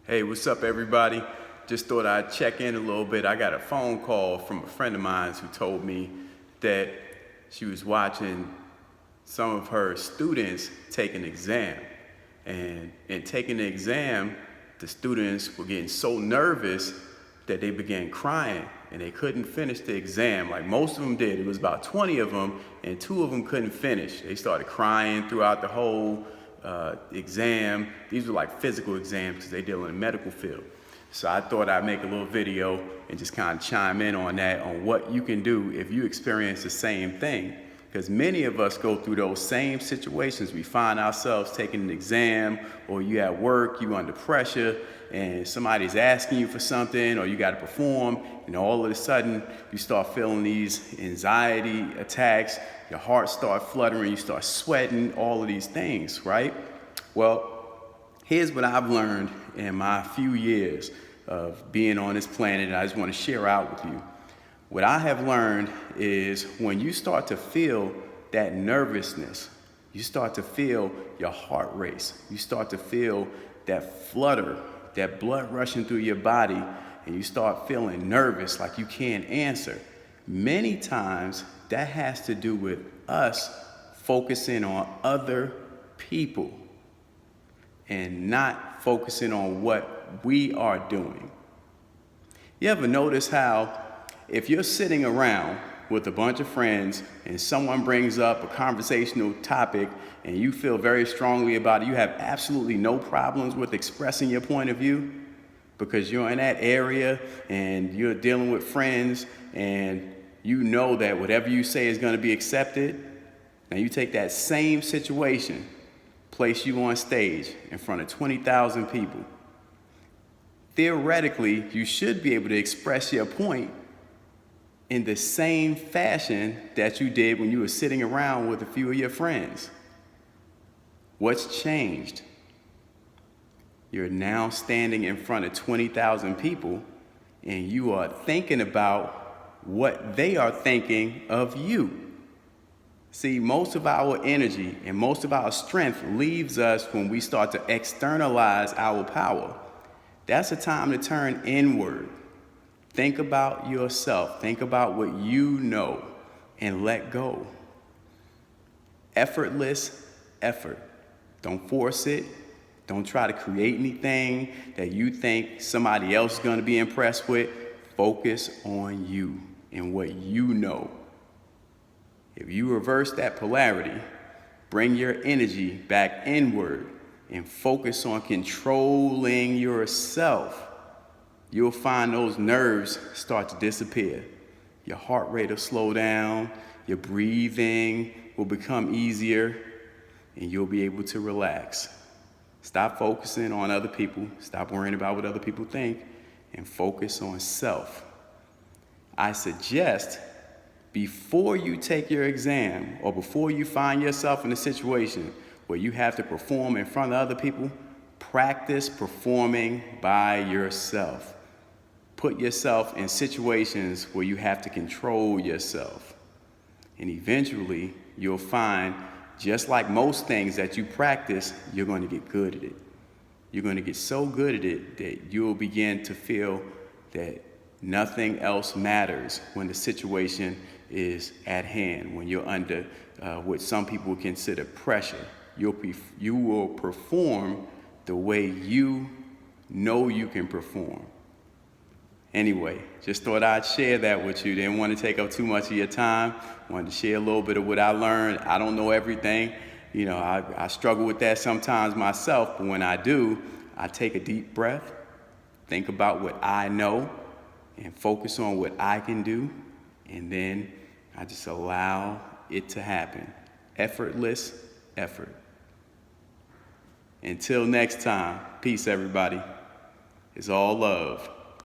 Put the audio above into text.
Hey, what's up, everybody? Just thought I'd check in a little bit. I got a phone call from a friend of mine who told me that she was watching some of her students take an exam. And in taking the exam, the students were getting so nervous that they began crying and they couldn't finish the exam. Like most of them did. It was about 20 of them, and 2 of them couldn't finish. They started crying throughout the whole exam. These were like physical exams because they deal in the medical field. So I thought I'd make a little video and just kind of chime in on that, on what you can do if you experience the same thing. Because many of us go through those same situations. We find ourselves taking an exam, or you at work, you under pressure, and somebody's asking you for something, or you got to perform, and all of a sudden you start feeling these anxiety attacks, your heart starts fluttering, you start sweating, all of these things, right? Well, here's what I've learned in my few years of being on this planet, and I just want to share out with you. What I have learned is when you start to feel that nervousness, you start to feel your heart race, you start to feel that flutter, that blood rushing through your body, and you start feeling nervous like you can't answer. Many times that has to do with us focusing on other people and not focusing on what we are doing. You ever notice how if you're sitting around with a bunch of friends and someone brings up a conversational topic and you feel very strongly about it, you have absolutely no problems with expressing your point of view because you're in that area and you're dealing with friends and you know that whatever you say is going to be accepted. Now you take that same situation, place you on stage in front of 20,000 people. Theoretically, you should be able to express your point in the same fashion that you did when you were sitting around with a few of your friends. What's changed? You're now standing in front of 20,000 people and you are thinking about what they are thinking of you. See, most of our energy and most of our strength leaves us when we start to externalize our power. That's a time to turn inward. Think about yourself. Think about what you know and let go. Effortless effort. Don't force it. Don't try to create anything that you think somebody else is going to be impressed with. Focus on you and what you know. If you reverse that polarity, bring your energy back inward and focus on controlling yourself, you'll find those nerves start to disappear. Your heart rate will slow down, your breathing will become easier, and you'll be able to relax. Stop focusing on other people, stop worrying about what other people think, and focus on self. I suggest before you take your exam or before you find yourself in a situation where you have to perform in front of other people, practice performing by yourself. Put yourself in situations where you have to control yourself. And eventually, you'll find, just like most things that you practice, you're going to get good at it. You're going to get so good at it that you'll begin to feel that nothing else matters when the situation is at hand, when you're under what some people consider pressure. You will perform the way you know you can perform. Anyway, just thought I'd share that with you. Didn't want to take up too much of your time. Wanted to share a little bit of what I learned. I don't know everything. You know, I struggle with that sometimes myself, but when I do, I take a deep breath, think about what I know, and focus on what I can do, and then I just allow it to happen. Effortless effort. Until next time, peace, everybody. It's all love.